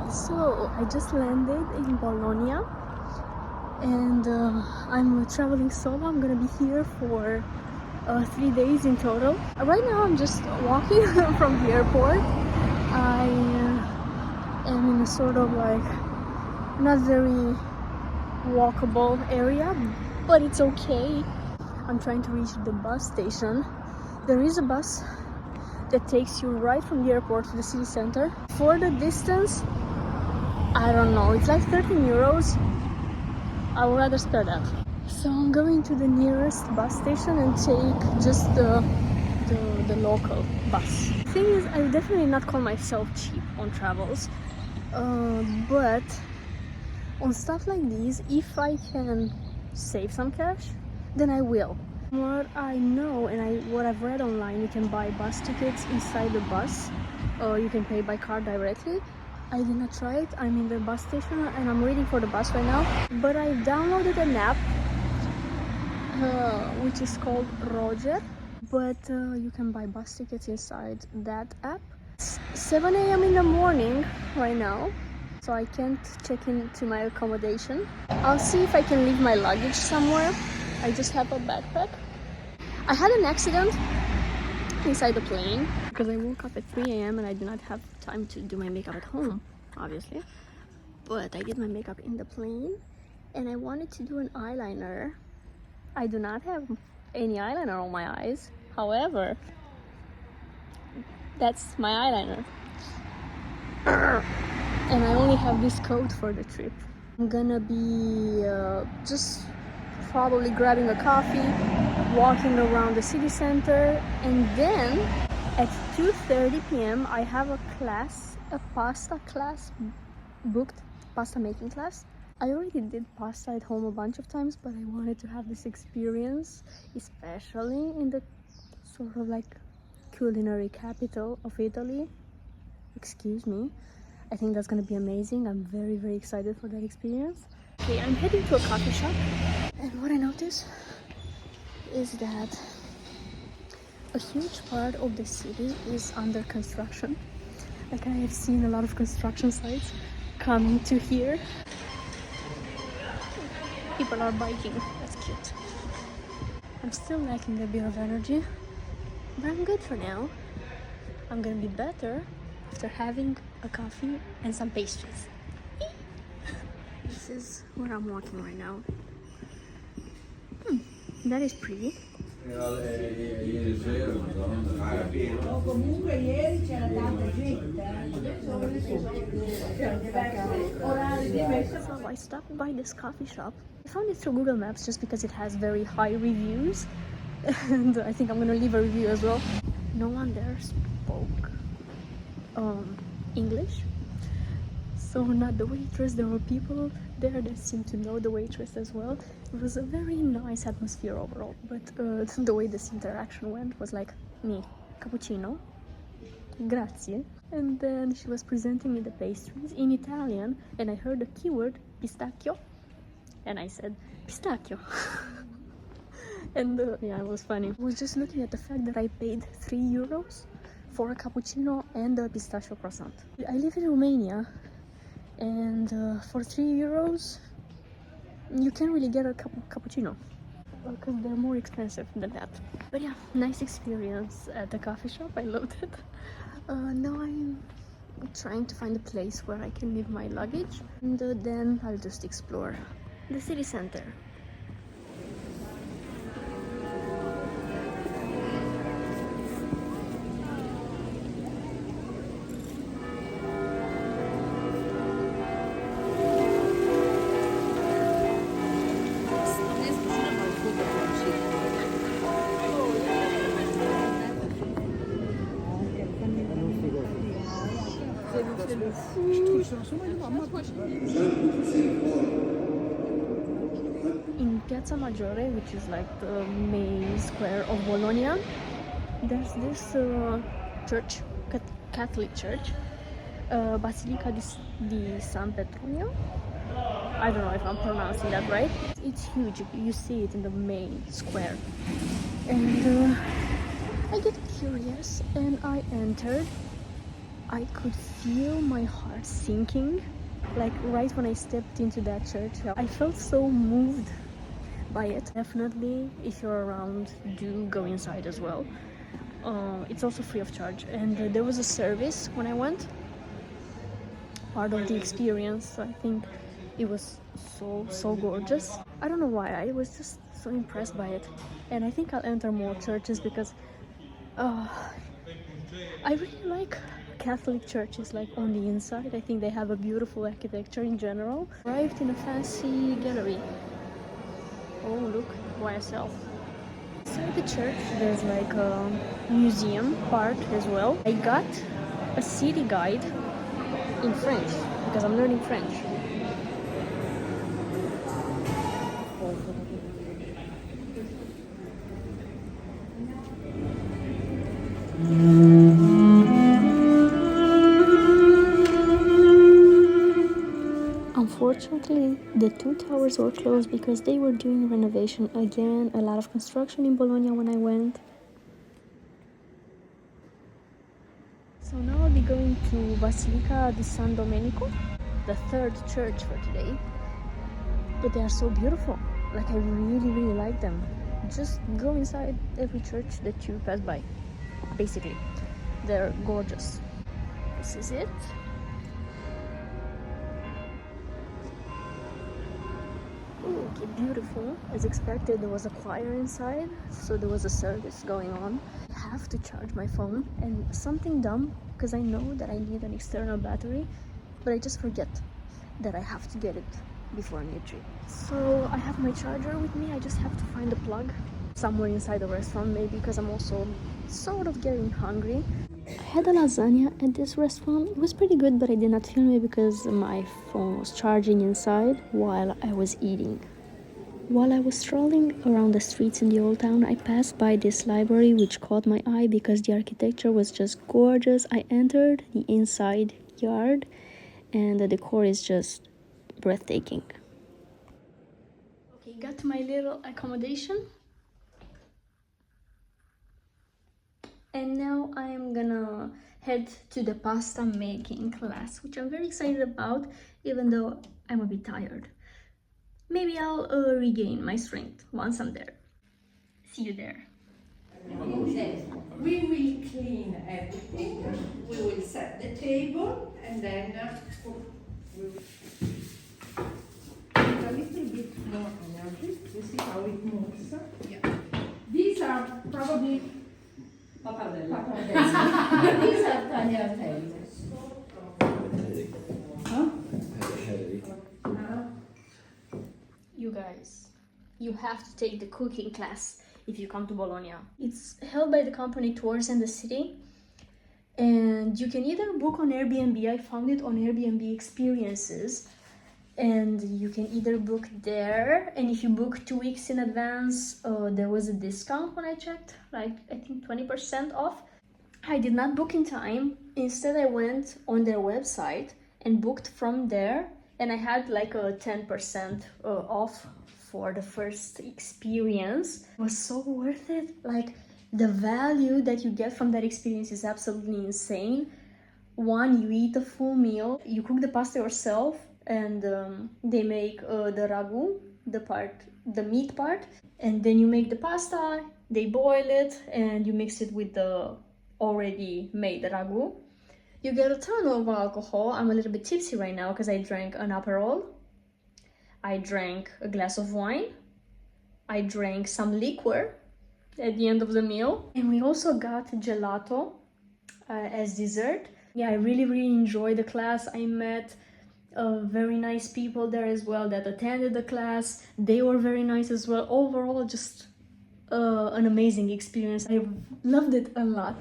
So I just landed in Bologna and I'm traveling solo. I'm gonna be here for 3 days in total. Right now I'm just walking from the airport. I am in a sort of like not very walkable area, but it's okay. I'm trying to reach the bus station. There is a bus that takes you right from the airport to the city center. For the distance, I don't know, it's like 13 euros. I would rather spare that. So I'm going to the nearest bus station and take just the local bus. The thing is, I would definitely not call myself cheap on travels, but on stuff like these, if I can save some cash, then I will. What I know and what I've read online, you can buy bus tickets inside the bus, or you can pay by card directly. I did not try it. I'm in the bus station and I'm waiting for the bus right now. But I downloaded an app which is called Roger. But you can buy bus tickets inside that app. It's 7 a.m. in the morning right now, so I can't check into my accommodation. I'll see if I can leave my luggage somewhere. I just have a backpack. I had an accident inside the plane because I woke up at 3 a.m. and I did not have time to do my makeup at home, obviously. But I did my makeup in the plane and I wanted to do an eyeliner. I do not have any eyeliner on my eyes. However, that's my eyeliner. And I only have this coat for the trip. I'm gonna be just probably grabbing a coffee, walking around the city center, and then at 2:30 p.m. I have a class, a pasta class booked, pasta making class. I already did pasta at home a bunch of times, but I wanted to have this experience, especially in the sort of like culinary capital of Italy. Excuse me. I think that's gonna be amazing. I'm very, very excited for that experience. Okay, I'm heading to a coffee shop, and what I noticed is that a huge part of the city is under construction. Like, I have seen a lot of construction sites coming to here. People are biking, that's cute. I'm still lacking a bit of energy, but I'm good for now. I'm gonna be better after having a coffee and some pastries. This is where I'm walking right now. That is pretty. So I stopped by this coffee shop. I found it through Google Maps just because it has very high reviews, and I think I'm gonna leave a review as well. No one there spoke English, so not the waitress. There were people there that seemed to know the waitress as well. It was a very nice atmosphere overall, but the way this interaction went was like, me, cappuccino, grazie. And then she was presenting me the pastries in Italian, and I heard the keyword pistachio, and I said pistachio. And yeah, it was funny. I was just looking at the fact that I paid 3 euros for a cappuccino and a pistachio croissant. I live in Romania, and for 3 euros you can't really get a cappuccino because they're more expensive than that. But yeah, nice experience at the coffee shop. I loved it. Now I'm trying to find a place where I can leave my luggage, and then I'll just explore the city center. In Piazza Maggiore, which is like the main square of Bologna, there's this church, Catholic church, Basilica di San Petronio. I don't know if I'm pronouncing that right. It's huge. You see it in the main square, and I get curious and I entered. I could feel my heart sinking, like right when I stepped into that church. I felt so moved by it. Definitely, if you're around, do go inside as well. It's also free of charge, and there was a service when I went, part of the experience. So I think it was so gorgeous. I don't know why, I was just so impressed by it, and I think I'll enter more churches because I really like Catholic churches, like on the inside. I think they have a beautiful architecture in general. Arrived in a fancy gallery. Oh, look, YSL. Inside the church, there's like a museum part as well. I got a city guide in French because I'm learning French. Unfortunately, the two towers were closed because they were doing renovation again. A lot of construction in Bologna when I went. So now I'll be going to Basilica di San Domenico, the third church for today. But they are so beautiful. Like, I really like them. Just go inside every church that you pass by. Basically, they're gorgeous. This is it. Okay, beautiful. As expected, there was a choir inside, so there was a service going on. I have to charge my phone, and something dumb, because I know that I need an external battery, but I just forget that I have to get it before a new trip. So I have my charger with me. I just have to find a plug somewhere inside the restaurant, maybe, because I'm also sort of getting hungry. I had a lasagna at this restaurant. It was pretty good, but I did not film it because my phone was charging inside while I was eating. While I was strolling around the streets in the old town, I passed by this library which caught my eye because the architecture was just gorgeous. I entered the inside yard and the decor is just breathtaking. Okay, got to my little accommodation. And now I am gonna head to the pasta making class, which I'm very excited about, even though I'm a bit tired. Maybe I'll regain my strength once I'm there. See you there. We will clean everything, we will set the table, and then we'll a little bit more energy. You see how it moves? Yeah. These are probably pappardelle. These are tagliatelle. Huh? You guys, you have to take the cooking class if you come to Bologna. It's held by the company Tours in the City, and you can either book on Airbnb. I found it on Airbnb Experiences, and you can either book there, and if you book 2 weeks in advance, there was a discount when I checked, like I think 20% off. I did not book in time. Instead, I went on their website and booked from there, and I had like a 10% off for the first experience. It was so worth it. Like, the value that you get from that experience is absolutely insane. One, you eat a full meal, you cook the pasta yourself, and they make the ragu, the meat part, and then you make the pasta, they boil it, and you mix it with the already made ragu. You get a ton of alcohol. I'm a little bit tipsy right now because I drank an Aperol. I drank a glass of wine. I drank some liquor at the end of the meal. And we also got gelato as dessert. Yeah, I really enjoyed the class. I met very nice people there as well that attended the class. They were very nice as well. Overall, just an amazing experience. I loved it a lot.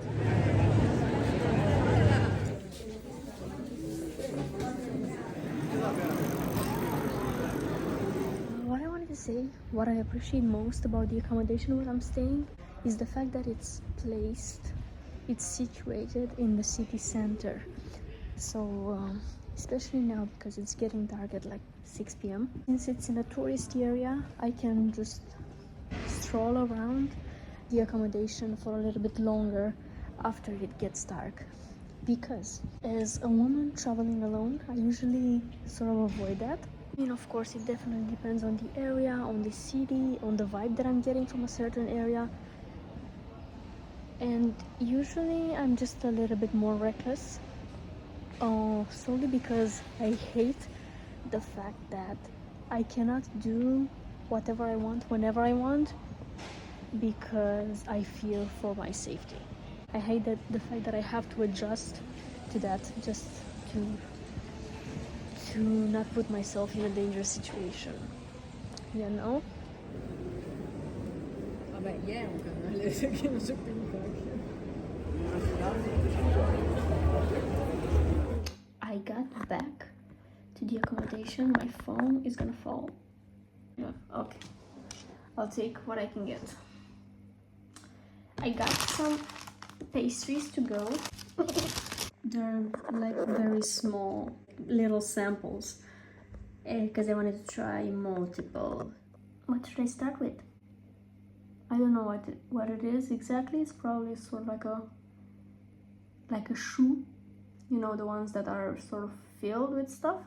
What I appreciate most about the accommodation where I'm staying is the fact that it's situated in the city center. So especially now because it's getting dark at like 6 p.m. Since it's in a tourist area, I can just stroll around the accommodation for a little bit longer after it gets dark. because as a woman traveling alone, I usually sort of avoid that. I mean, of course, it definitely depends on the area, on the city, on the vibe that I'm getting from a certain area. And usually I'm just a little bit more reckless, solely because I hate the fact that I cannot do whatever I want whenever I want because I fear for my safety. I hate that the fact that I have to adjust to that just to not put myself in a dangerous situation, you know? Vabbè, ieri un canale che non so più di I got back to the accommodation. My phone is gonna fall. Yeah, okay. I'll take what I can get. I got some pastries to go. They're like very small little samples because I wanted to try multiple. What should I start with? I don't know what it is exactly. It's probably sort of like a shoe, you know, the ones that are sort of filled with stuff.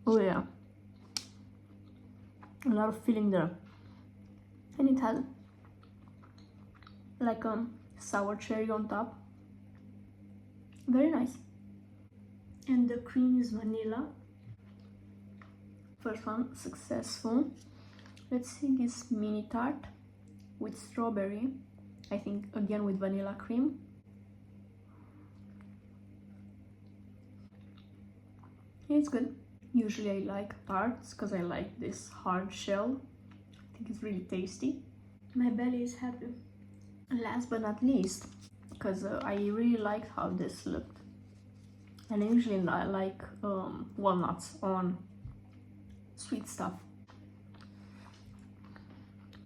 Oh yeah, a lot of filling there, and it has like a sour cherry on top. Very nice. And the cream is vanilla. First one successful. Let's see this mini tart with strawberry, I think again with vanilla cream. It's good. Usually I like tarts because I like this hard shell. I think it's really tasty. My belly is happy. Last but not least, because I really liked how this looked, and I usually like walnuts on sweet stuff.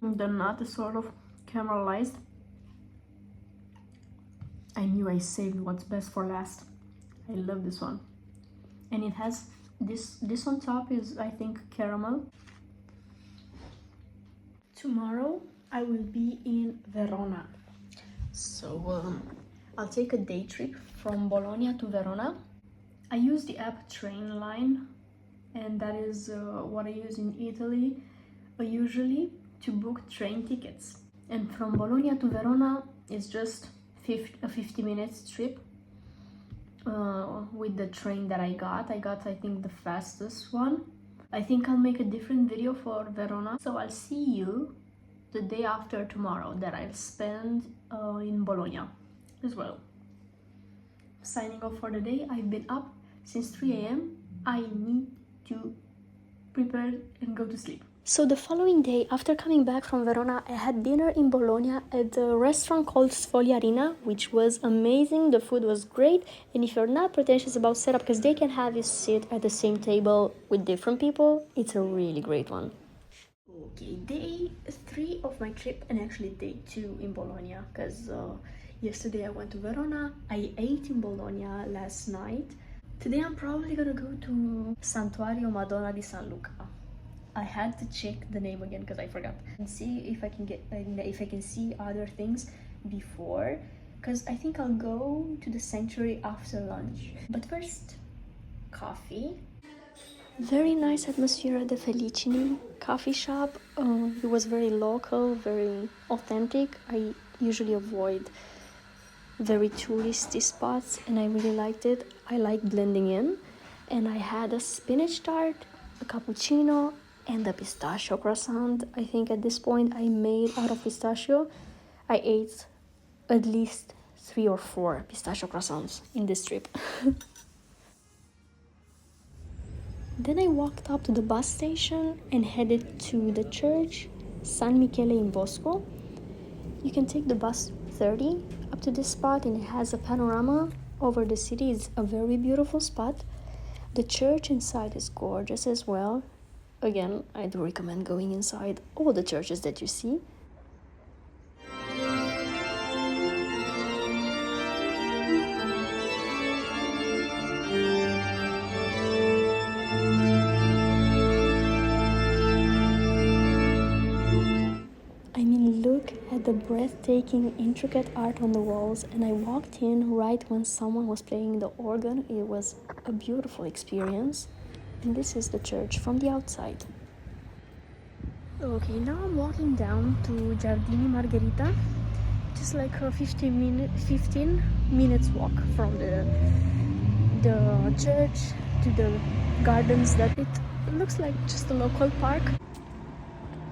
The nut is sort of caramelized. I knew I saved what's best for last. I love this one, and it has this on top is, I think, caramel. Tomorrow I will be in Verona, so I'll take a day trip from Bologna to Verona. I use the app Trainline, and that is what I use in Italy usually to book train tickets. And from Bologna to Verona is just a 50 minutes trip with the train that I got. I think the fastest one. I think I'll make a different video for Verona, so I'll see you the day after tomorrow that I'll spend in Bologna as well. Signing off for the day. I've been up since 3 a.m. I need to prepare and go to sleep. So the following day, after coming back from Verona, I had dinner in Bologna at a restaurant called Sfogliarina, which was amazing. The food was great, and if you're not pretentious about setup, because they can have you sit at the same table with different people, it's a really great one. Okay, day 3 of my trip, and actually day 2 in Bologna, because yesterday I went to Verona, I ate in Bologna last night. Today I'm probably gonna go to Santuario Madonna di San Luca. I had to check the name again because I forgot, and see if I can see other things before, because I think I'll go to the sanctuary after lunch. But first, coffee. Very nice atmosphere at the Felicini coffee shop. It was very local, very authentic. I usually avoid very touristy spots, and I really liked it. I like blending in, and I had a spinach tart, a cappuccino, and a pistachio croissant. I think at this point I made out of pistachio. I ate at least 3 or 4 pistachio croissants in this trip. Then I walked up to the bus station and headed to the church San Michele in Bosco. You can take the bus 30 up to this spot, and it has a panorama over the city. It's a very beautiful spot. The church inside is gorgeous as well. Again, I do recommend going inside all the churches that you see. I mean, look at the breath breathtaking, intricate art on the walls, and I walked in right when someone was playing the organ. It was a beautiful experience. And this is the church from the outside. Okay, now I'm walking down to Giardini Margherita, just like a 15 minutes walk from the church to the gardens. That it looks like just a local park.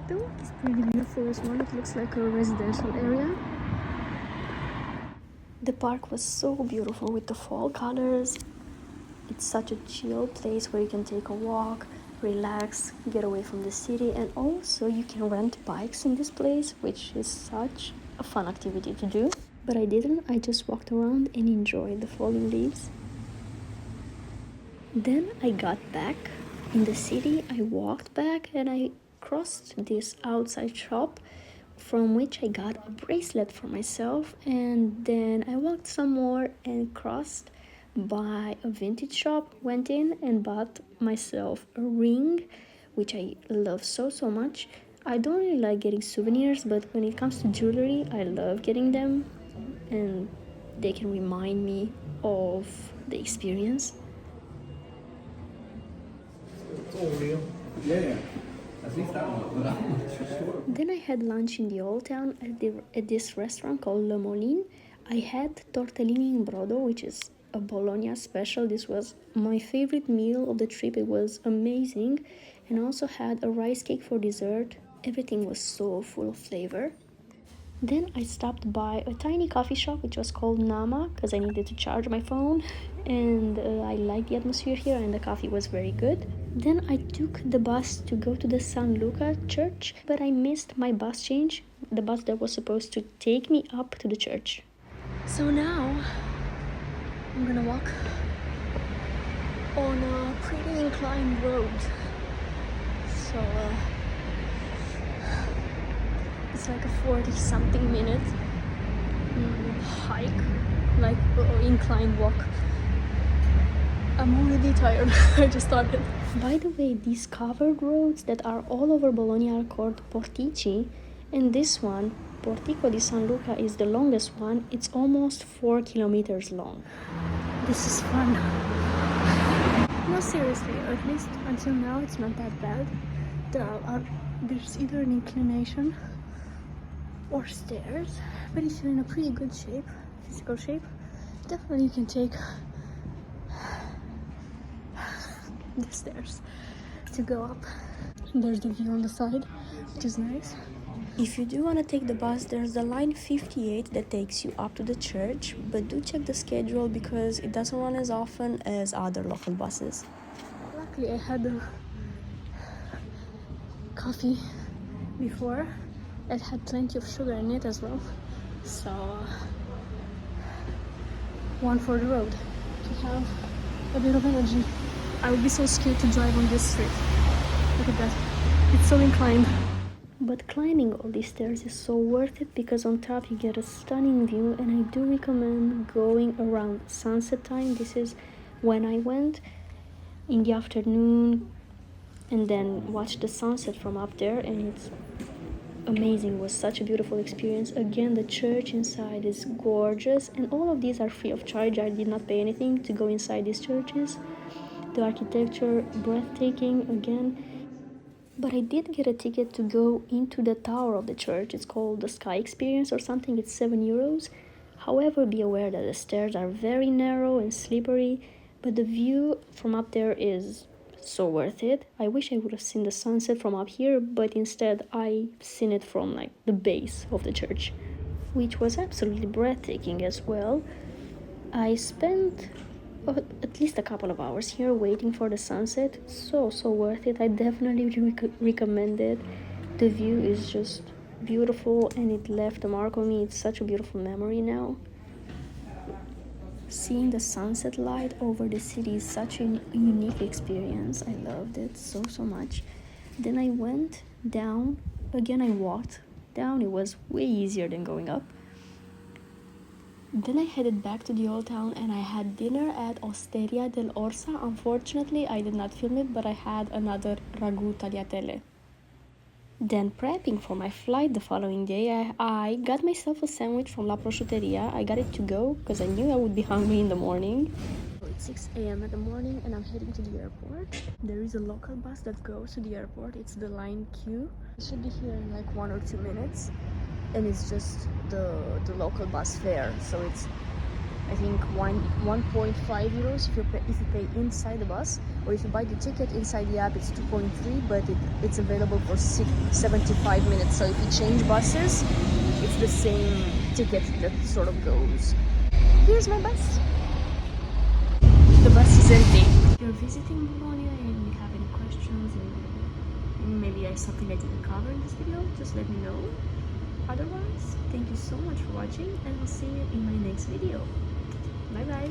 The walk is pretty beautiful as well. It looks like a residential area. The park was so beautiful with the fall colors. It's such a chill place where you can take a walk, relax, get away from the city, and also you can rent bikes in this place, which is such a fun activity to do. But I didn't, I just walked around and enjoyed the falling leaves. Then I got back in the city. I walked back and I crossed this outside shop from which I got a bracelet for myself, and then I walked some more and crossed by a vintage shop, went in and bought myself a ring, which I love so much. I don't really like getting souvenirs, but when it comes to jewelry, I love getting them, and they can remind me of the experience. It's all real. Yeah. At least that one. Then I had lunch in the old town at this restaurant called Le Moline. I had tortellini in brodo, which is a Bologna special. This was my favorite meal of the trip. It was amazing. And I also had a rice cake for dessert. Everything was so full of flavor. Then I stopped by a tiny coffee shop which was called Nama because I needed to charge my phone, and I liked the atmosphere here and the coffee was very good. Then I took the bus to go to the San Luca church, but I missed my bus change, the bus that was supposed to take me up to the church. So now I'm gonna walk on a pretty inclined road. So it's like a 40-something minute hike, like inclined walk. I'm already tired. I just started. By the way, these covered roads that are all over Bologna are called portici, and this one, Portico di San Luca, is the longest one. It's almost 4 kilometers long. This is fun. No, seriously, at least until now it's not that bad. There's either an inclination or stairs, but if you're in a pretty good shape, physical shape, definitely you can take the stairs to go up. There's the view on the side, which is nice. If you do want to take the bus, there's the line 58 that takes you up to the church, but do check the schedule because it doesn't run as often as other local buses. Luckily I had a coffee before that had plenty of sugar in it as well, so one for the road to have a bit of energy. I would be so scared to drive on this street. Look at that, it's so inclined. But climbing all these stairs is so worth it because on top you get a stunning view, and I do recommend going around sunset time. This is when I went in the afternoon and then watched the sunset from up there, and it's amazing. It was such a beautiful experience. Again, the church inside is gorgeous, and all of these are free of charge. I did not pay anything to go inside these churches. The architecture breathtaking again, but I did get a ticket to go into the tower of the church. It's called the Sky Experience or something. It's €7. However, be aware that the stairs are very narrow and slippery, but the view from up there is so worth it. I wish I would have seen the sunset from up here, but instead I seen it from like the base of the church, which was absolutely breathtaking as well. I spent at least a couple of hours here waiting for the sunset. So worth it. I definitely recommend it. The view is just beautiful and it left a mark on me. It's such a beautiful memory now. Seeing the sunset light over the city is such a unique experience. I loved it so much. Then I went down again. I walked down. It was way easier than going up. Then I headed back to the old town and I had dinner at Osteria del Orsa. Unfortunately, I did not film it, but I had another ragu tagliatelle. Then prepping for my flight the following day, I got myself a sandwich from La Prosciutteria. I got it to go because I knew I would be hungry in the morning. It's 6 a.m. in the morning and I'm heading to the airport. There is a local bus that goes to the airport. It's the line Q. It should be here in like 1 or 2 minutes. And it's just the local bus fare. So it's, I think, 1.5 euros if you pay inside the bus, or if you buy the ticket inside the app it's 2.3, but it's available for 75 minutes. So if you change buses, it's the same ticket that sort of goes. Here's my bus. The bus is empty. If you're visiting Bologna and you have any questions and maybe something I didn't cover in this video, just let me know. Otherwise, thank you so much for watching and I'll see you in my next video. Bye bye.